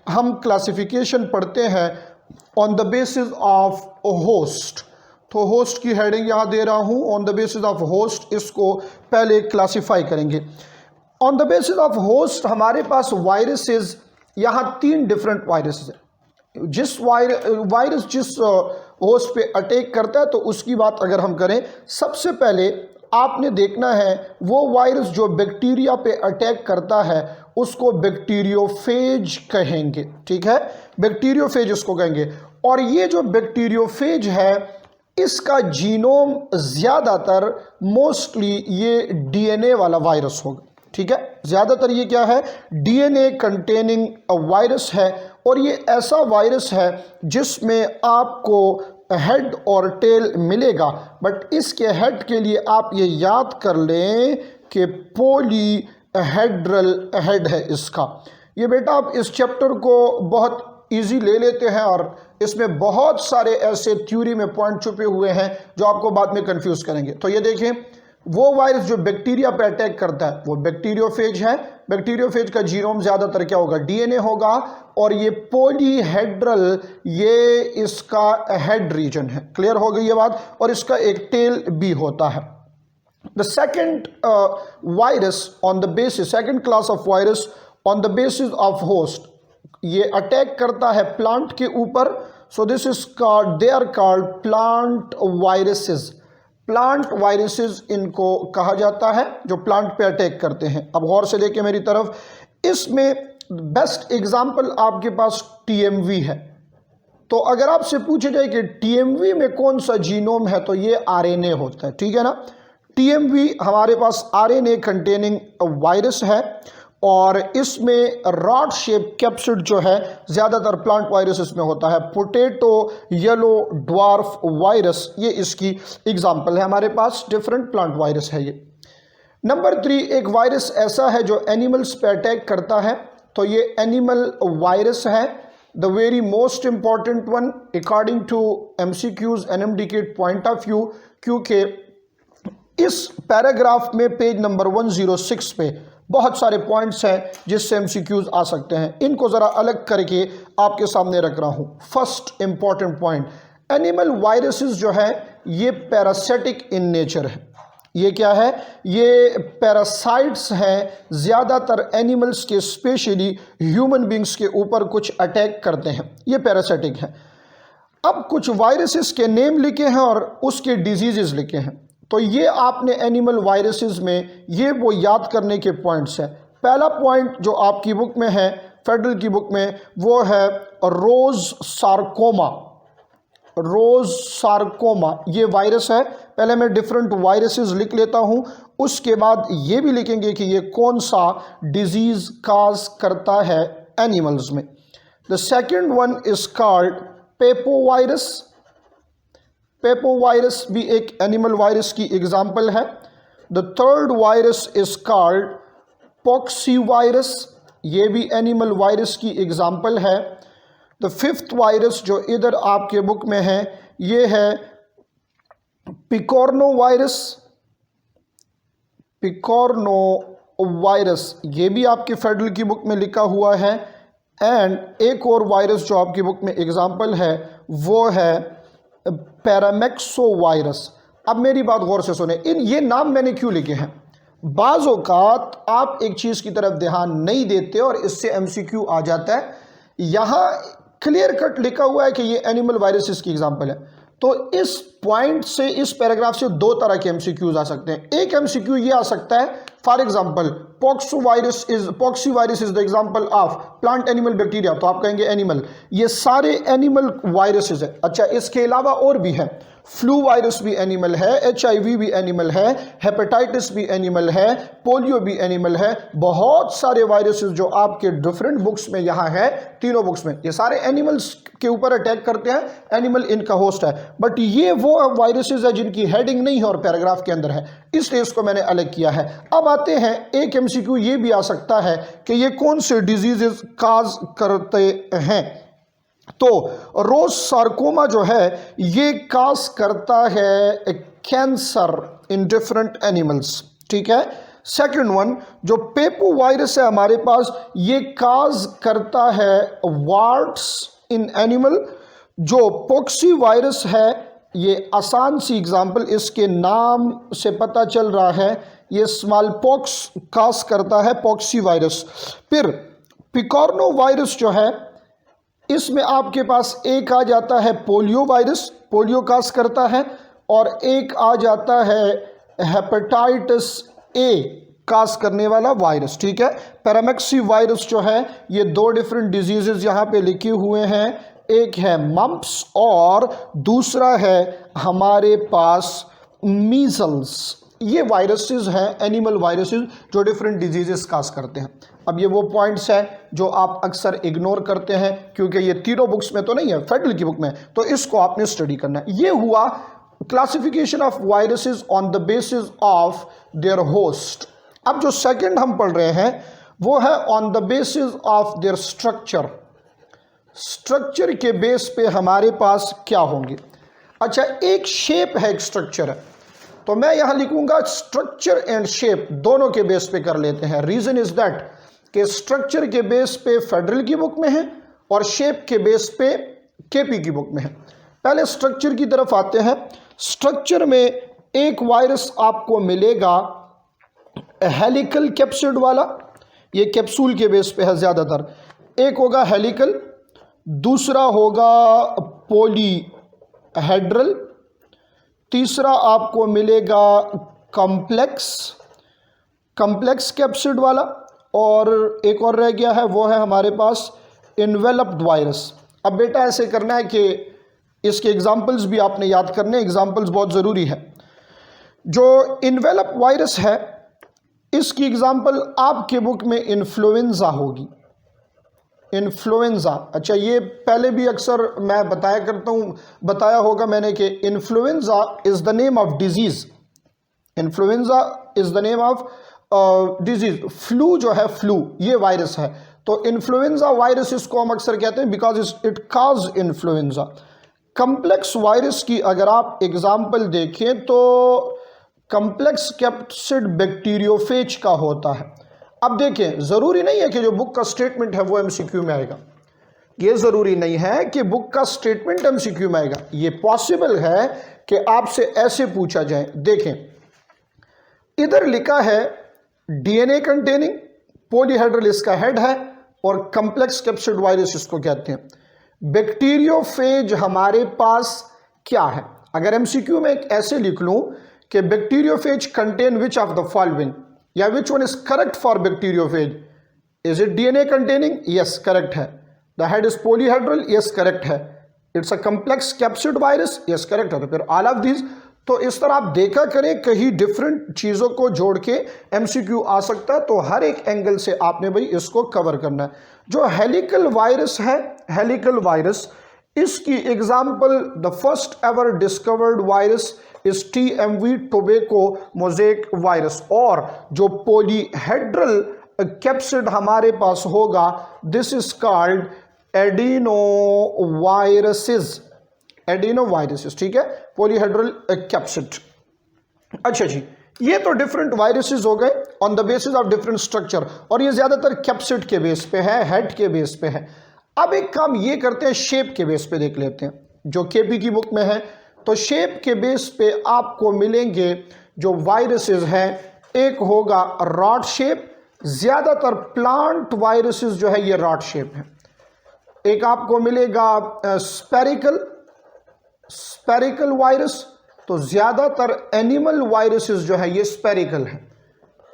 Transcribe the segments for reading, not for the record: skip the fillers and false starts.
हम क्लासिफिकेशन पढ़ते हैं on the basis of host. तो होस्ट की हेडिंग यहाँ दे रहा हूँ, on the basis of host, इसको पहले क्लासिफाई करेंगे। On the basis of host हमारे पास वायरसेस, यहाँ 3 डिफरेंट वायरसेस हैं। जिस वायरस जिस होस्ट पे अटैक करता है, तो उसकी बात अगर हम करें, सबसे पहले आपने देखना है वो वायरस जो बैक्टीरिया पे अटैक करता है उसको बैक्टीरियोफेज कहेंगे। ठीक है, बैक्टीरियोफेज उसको कहेंगे। और ये जो बैक्टीरियोफेज है इसका जीनोम ज़्यादातर मोस्टली ये डीएनए वाला वायरस होगा। ठीक है, ज़्यादातर ये क्या है, डीएनए कंटेनिंग वायरस है। और ये ऐसा वायरस है जिसमें आपको हेड और टेल मिलेगा, बट इसके हेड के लिए आप ये याद कर लें कि पॉलीहेड्रल हेड है इसका। ये बेटा आप इस चैप्टर को बहुत इजी ले लेते हैं और इसमें बहुत सारे ऐसे थ्योरी में पॉइंट छुपे हुए हैं जो आपको बाद में कंफ्यूज करेंगे। तो ये देखें, वो वायरस जो बैक्टीरिया पे अटैक करता है वो बैक्टीरियोफेज है। बैक्टीरियोफेज का जीनोम ज़्यादातर क्या होगा, डीएनए होगा। और ये पॉलीहेड्रल, ये इसका हेड रीजन है। क्लियर हो गई ये बात। और इसका एक टेल भी होता है। The second virus on the basis, second class of virus on the basis of host, ये अटैक करता है प्लांट के ऊपर। So this is called, they are called plant viruses. Plant viruses इनको कहा जाता है जो प्लांट पे अटैक करते हैं। अब गौर से देखिए मेरी तरफ, इसमें बेस्ट एग्जांपल आपके पास टीएमवी है। तो अगर आपसे पूछे जाए कि टीएमवी में कौन सा जीनोम है, तो ये आरएनए होता है। ठीक है ना, टीएमवी हमारे पास आरएनए कंटेनिंग वायरस है और इसमें रॉड शेप कैप्सिड जो है ज़्यादातर प्लांट वायरसेस में होता है। पोटैटो येलो ड्वार्फ वायरस, ये इसकी एग्जांपल है। हमारे पास डिफरेंट प्लांट वायरस है ये। नंबर 3, एक वायरस ऐसा है जो एनिमल्स पे अटैक करता है, तो ये एनिमल वायरस है। The very most important one according to MCQs NMD के पॉइंट ऑफ व्यू, क्योंकि इस पैराग्राफ में पेज नंबर 106 पे बहुत सारे पॉइंट्स हैं जिससे MCQs आ सकते हैं। इनको ज़रा अलग करके आपके सामने रख रहा हूँ। First important point, animal viruses जो है ये पैरासिटिक इन नेचर है। ये क्या है, ये पैरासाइट्स हैं, ज़्यादातर एनिमल्स के स्पेशली ह्यूमन बींग्स के ऊपर कुछ अटैक करते हैं, ये पैरासिटिक है। अब कुछ वायरसेस के नेम लिखे हैं और उसके डिजीजेस लिखे हैं। तो ये आपने एनिमल वायरसेस में ये वो याद करने के पॉइंट्स हैं। पहला पॉइंट जो आपकी बुक में है, फेडरल की बुक में, वो है रोज सार्कोमा। रोज सार्कोमा ये वायरस है। पहले मैं डिफरेंट वायरसेस लिख लेता हूँ, उसके बाद ये भी लिखेंगे कि ये कौन सा डिजीज काज करता है एनिमल्स में। The second one is called papovavirus. Papovavirus भी एक एनिमल वायरस की एग्जाम्पल है। The third virus is called pox virus, ये भी एनिमल वायरस की एग्जाम्पल है। द फिफ्थ वायरस जो इधर आपके बुक में है ये है पिकोर्नो वायरस। पिकोर्नो वायरस ये भी आपके फेडरल की बुक में लिखा हुआ है। एंड एक और वायरस जो आपकी बुक में एग्जाम्पल है वो है पैरामेक्सो वायरस। अब मेरी बात गौर से सुने, ये नाम मैंने क्यों लिखे हैं। बाज़ औक़ात आप एक चीज़ की तरफ ध्यान नहीं देते और इससे MCQ आ जाता है। यहाँ क्लियर कट लिखा हुआ है कि ये एनिमल वायरसेस की एग्जांपल है। तो इस पॉइंट से, इस पैराग्राफ से 2 तरह के MCQs आ सकते हैं। एक MCQ ये आ सकता है, for example pox virus is the example of plant animal bacteria, तो आप कहेंगे एनिमल, ये सारे एनिमल वायरसेस है। अच्छा, इसके अलावा और भी है, फ्लू वायरस भी एनिमल है, HIV भी एनिमल है, हेपेटाइटिस भी एनिमल है, पोलियो भी एनिमल है। बहुत सारे वायरसेस जो आपके डिफरेंट बुक्स में यहाँ है, तीनों बुक्स में, ये सारे एनिमल्स के ऊपर अटैक करते हैं। एनिमल इनका होस्ट है, बट ये वो वायरसेस है जिनकी हेडिंग नहीं है और पैराग्राफ के अंदर है, इसलिए इसको मैंने अलग किया है। अब आते हैं, एक MCQ ये भी आ सकता है कि ये कौन से डिजीजेस काज करते हैं। तो रोज सार्कोमा जो है ये काज करता है कैंसर इन डिफरेंट एनिमल्स। ठीक है, सेकंड वन जो पेपो वायरस है हमारे पास, ये काज करता है वार्ट्स इन एनिमल। जो पॉक्सी वायरस है, ये आसान सी एग्जांपल इसके नाम से पता चल रहा है, ये स्मॉल पॉक्स काज करता है, पॉक्सी वायरस। फिर पिकॉर्नो वायरस जो है, इसमें आपके पास एक आ जाता है पोलियो वायरस, पोलियो काज करता है, और एक आ जाता है हेपेटाइटिस ए काज करने वाला वायरस। ठीक है, पैरामेक्सी वायरस जो है, ये दो डिफरेंट डिजीजेस यहाँ पे लिखे हुए हैं, एक है मम्प्स और दूसरा है हमारे पास मीजल्स। ये वायरसेस हैं, एनिमल वायरसेस, जो डिफरेंट डिजीजेस काज करते हैं। अब ये वो पॉइंट्स हैं जो आप अक्सर इग्नोर करते हैं, क्योंकि ये तीनों बुक्स में तो नहीं है, फेडरल की बुक में, तो इसको आपने स्टडी करना है। ये हुआ classification of viruses on the basis of their host. अब जो सेकंड हम पढ़ रहे हैं वो है on the basis of their structure. Structure के बेस पे हमारे पास क्या होंगे। अच्छा, एक शेप है, एक स्ट्रक्चर है, तो मैं यहां लिखूंगा स्ट्रक्चर एंड शेप दोनों के बेस पे कर लेते हैं। रीजन इज दैट कि स्ट्रक्चर के बेस पे फेडरल की बुक में है और शेप के बेस पे केपी की बुक में है। पहले स्ट्रक्चर की तरफ आते हैं। स्ट्रक्चर में एक वायरस आपको मिलेगा हेलिकल कैप्सिड वाला, ये कैप्सूल के बेस पे है ज़्यादातर। एक होगा हेलिकल, दूसरा होगा पॉलीहेड्रल, तीसरा आपको मिलेगा कॉम्प्लेक्स कैप्सिड वाला, और एक और रह गया है, वो है हमारे पास इन्वेलप्ड वायरस। अब बेटा ऐसे करना है कि इसके एग्जाम्पल्स भी आपने याद करने, एग्जाम्पल्स बहुत ज़रूरी है। जो इन्वेलप वायरस है, इसकी एग्जाम्पल आपके बुक में इन्फ्लुएंजा होगी। इन्फ्लुएंजा, अच्छा ये पहले भी अक्सर मैं बताया करता हूँ, बताया होगा मैंने कि influenza is the name of disease. Influenza is the name of disease. Flu जो है, फ्लू ये वायरस है, तो इन्फ्लुएंजा वायरस इसको हम अक्सर कहते हैं because it cause influenza. Complex virus की अगर आप एग्जाम्पल देखें तो कम्प्लेक्स कैप्सिड बैक्टीरियोफेज का होता है। अब देखें, ज़रूरी नहीं है कि जो बुक का स्टेटमेंट है वो एमसीक्यू में आएगा, ये ज़रूरी नहीं है कि बुक का स्टेटमेंट एमसीक्यू में आएगा। ये पॉसिबल है कि आपसे ऐसे पूछा जाए। देखें, इधर लिखा है डीएनए कंटेनिंग, पॉलीहेड्रल इसका हेड है, और कम्प्लेक्स कैप्सिड वायरस इसको कहते हैं। बैक्टीरियोफेज हमारे पास क्या है? अगर एमसीक्यू में एक ऐसे लिख लूं कि bacteriophage contain which of the following, या which one is correct for bacteriophage? Is it DNA containing? Yes, correct है। The head is polyhedral? Yes, correct है। It's a complex capsid virus? Yes, correct है। तो फिर all of these, तो इस तरह आप देखा करें, कहीं डिफरेंट चीज़ों को जोड़ के एमसीक्यू आ सकता है, तो हर एक एंगल से आपने भाई इसको कवर करना है। जो हेलिकल वायरस है, हेलिकल वायरस, इसकी example the first ever discovered virus इस TMV टोबैको मोज़ेक वायरस, और जो पॉलीहेड्रल कैप्सिड हमारे पास होगा, दिस इज कॉल्ड एडिनोवायरसेस, एडिनोवायरसेस। ठीक है, पॉलीहेड्रल कैप्सिड। अच्छा जी, ये तो डिफरेंट वायरसेस हो गए on the basis of different structure, और ये ज्यादातर कैप्सिड के बेस पे है, हेड के बेस पे है। अब एक काम ये करते हैं, शेप के बेस पे देख लेते हैं, जो केपी की बुक में है। तो शेप के बेस पे आपको मिलेंगे जो वायरसेस हैं, एक होगा रॉड शेप, ज्यादातर प्लांट वायरसेस जो है ये रॉड शेप है। एक आपको मिलेगा स्पेरिकल वायरस, तो ज्यादातर एनिमल वायरसेस जो है ये स्पेरिकल है।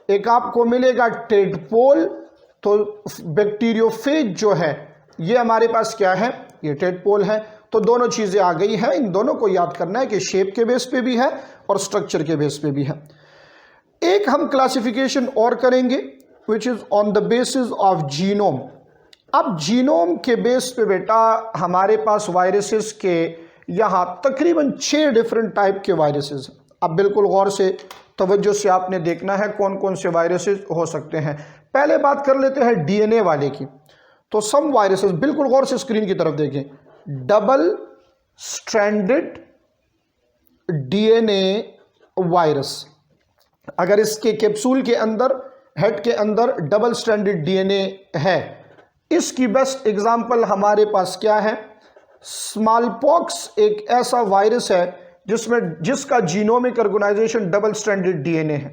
एक आपको मिलेगा टेडपोल, तो बैक्टीरियोफेज जो है ये हमारे पास क्या है, ये टेडपोल है। तो दोनों चीजें आ गई हैं, इन दोनों को याद करना है कि शेप के बेस पे भी है और स्ट्रक्चर के बेस पे भी है। एक हम क्लासिफिकेशन और करेंगे which is on the basis of genome. अब जीनोम के बेस पे बेटा हमारे पास वायरसेस के यहाँ तकरीबन 6 डिफरेंट टाइप के वायरसेस हैं। अब बिल्कुल गौर से तवज्जो से आपने देखना है कौन कौन से वायरसेस हो सकते हैं। पहले बात कर लेते हैं डीएनए वाले की। तो सम वायरसेस, बिल्कुल गौर से स्क्रीन की तरफ देखें, डबल स्ट्रैंडेड डीएनए वायरस। अगर इसके कैप्सूल के अंदर, हेड के अंदर डबल स्ट्रैंडेड डीएनए है। इसकी बेस्ट एग्जांपल हमारे पास क्या है? स्मॉल पॉक्स एक ऐसा वायरस है जिसका genomic organization double stranded DNA है।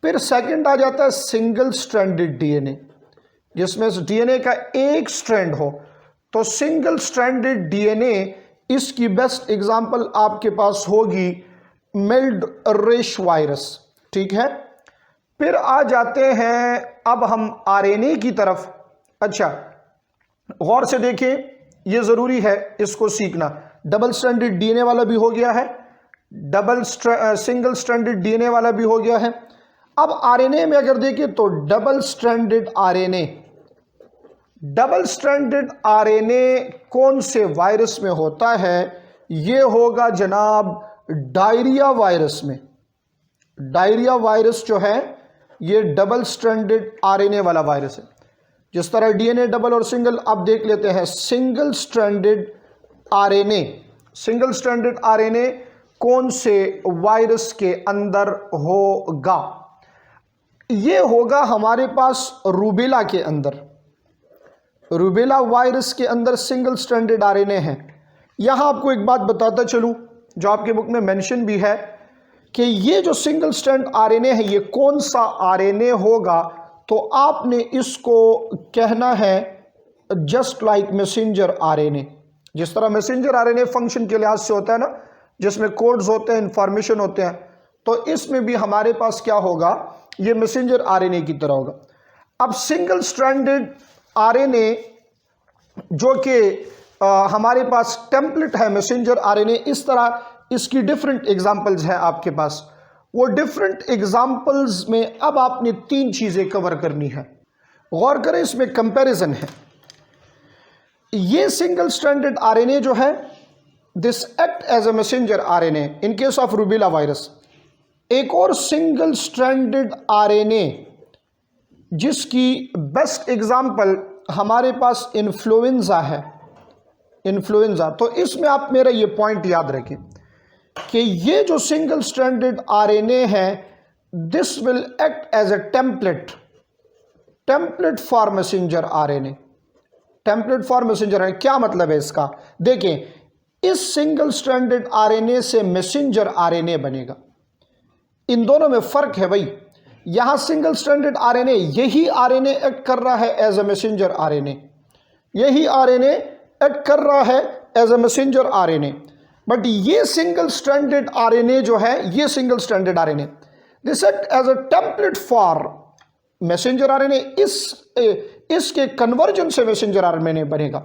फिर सेकंड आ जाता है सिंगल स्ट्रैंडेड डीएनए, जिसमें डीएनए का एक स्ट्रैंड हो। तो सिंगल स्ट्रैंडेड डीएनए, इसकी बेस्ट एग्जांपल आपके पास होगी मिल्ड रेश वायरस, ठीक है। फिर आ जाते हैं अब हम आरएनए की तरफ। अच्छा, गौर से देखिए, ये जरूरी है इसको सीखना। डबल स्ट्रैंडेड डीएनए वाला भी हो गया है, सिंगल स्ट्रैंडेड डीएनए वाला भी हो गया है। अब आरएनए में अगर देखें तो double stranded RNA, double stranded RNA कौन से वायरस में होता है? ये होगा जनाब डायरिया वायरस में। डायरिया वायरस जो है ये डबल स्ट्रैंडेड आरएनए वाला वायरस है। जिस तरह डीएनए डबल और सिंगल, आप देख लेते हैं single stranded RNA. Single stranded RNA कौन से वायरस के अंदर होगा? ये होगा हमारे पास रूबेला के अंदर। रूबेला वायरस के अंदर सिंगल स्ट्रैंडेड आरएनए है। यहां आपको एक बात बताता चलूं जो आपके बुक में मेंशन भी है कि ये जो सिंगल स्ट्रैंड आरएनए है ये कौन सा आरएनए होगा? तो आपने इसको कहना है जस्ट लाइक मैसेंजर आरएनए। जिस तरह मैसेंजर आरएनए फंक्शन के लिहाज से होता है ना, जिसमें कोड्स होते हैं, इंफॉर्मेशन होते हैं, तो इसमें भी हमारे पास क्या होगा? ये मैसेंजर आरएनए की तरह होगा। अब सिंगल स्ट्रैंडेड आरएनए जो कि हमारे पास टेम्पलेट है मैसेंजर आरएनए, इस तरह इसकी डिफरेंट एग्जांपल्स हैं आपके पास। वो डिफरेंट एग्जांपल्स में अब आपने 3 चीजें कवर करनी है। गौर करें, इसमें कंपैरिजन है। ये सिंगल स्ट्रैंडेड आरएनए जो है, this act as a messenger RNA in case of rubella virus. एक और सिंगल स्ट्रैंडेड आरएनए जिसकी बेस्ट एग्जांपल हमारे पास इन्फ्लुएंजा है। इन्फ्लुएंजा, तो इसमें आप मेरा ये पॉइंट याद रखें कि ये जो सिंगल स्ट्रैंडेड आरएनए है, this will act as a template for messenger RNA. Template for messenger RNA क्या मतलब है इसका? देखें, इस सिंगल स्ट्रैंडेड आरएनए से मैसेंजर आरएनए बनेगा। इन दोनों में फर्क है भाई। यहां सिंगल स्ट्रैंडेड आरएनए, यही आरएनए एक्ट कर रहा है एज अ मैसेंजर आरएनए, यही आरएनए एक्ट कर रहा है as a messenger RNA. But ये सिंगल स्ट्रैंडेड आरएनए जो है, ये single stranded RNA this act as a template for messenger RNA. इसके कन्वर्जन से मैसेंजर आरएनए बनेगा।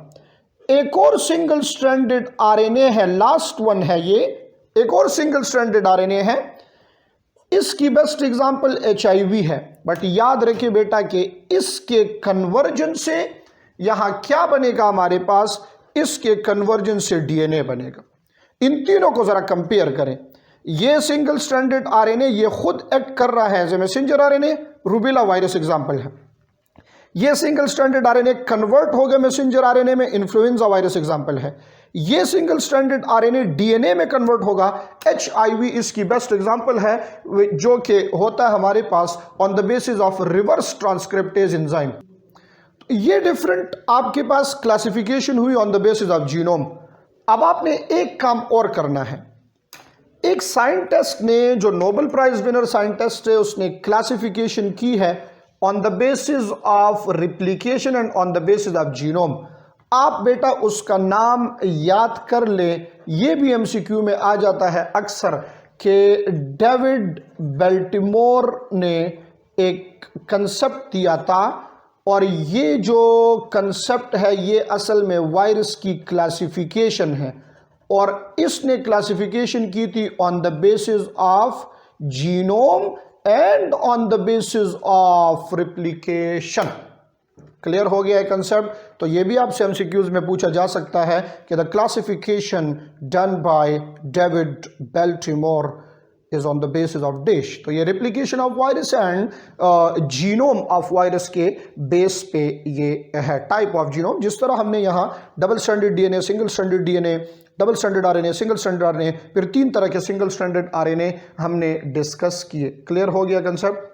एक और सिंगल स्ट्रैंडेड आरएनए है, लास्ट वन है ये, एक और सिंगल स्ट्रैंडेड आरएनए है। इसकी बेस्ट एग्जांपल HIV है। बट याद रखिए बेटा कि इसके कन्वर्जन से यहां क्या बनेगा हमारे पास? इसके कन्वर्जन से DNA बनेगा। इन तीनों को जरा कंपेयर करें। ये सिंगल स्ट्रैंडेड आरएनए ये खुद एक्ट कर रहा है as a messenger RNA, rubella virus example है। ये सिंगल स्ट्रैंडेड आरएनए कन्वर्ट हो गया मैसेंजर आरएनए में, इन्फ्लुएंजा वायरस एग्जांपल है। ये सिंगल स्ट्रैंडेड आरएनए डीएनए में कन्वर्ट होगा, HIV इसकी बेस्ट एग्जांपल है, जो कि होता है हमारे पास on the basis of reverse transcriptase enzyme. ये डिफरेंट आपके पास क्लासिफिकेशन हुई on the basis of genome. अब आपने एक काम और करना है। एक साइंटिस्ट ने, जो नोबेल प्राइज विनर साइंटिस्ट है, उसने क्लासिफिकेशन की है on the basis of replication and on the basis of genome. आप बेटा उसका नाम याद कर ले। ये भी MCQ में आ जाता है अक्सर कि डेविड बेल्टिमोर ने एक कंसेप्ट दिया था, और ये जो कंसेप्ट है ये असल में वायरस की क्लासिफिकेशन है, और इसने क्लासिफिकेशन की थी on the basis of genome and on the basis of replication. Clear हो गया है कंसेप्ट? तो ये भी आपसे MCQs में पूछा जा सकता है कि the classification done by David Baltimore is on the basis of dish. तो ये replication of virus and genome of virus के बेस पे ये है टाइप ऑफ जीनोम। जिस तरह हमने यहाँ double stranded DNA, single stranded DNA, double stranded RNA, single stranded RNA, फिर 3 तरह के सिंगल स्ट्रैंडेड आरएनए हमने डिस्कस किए। क्लियर हो गया कंसेप्ट?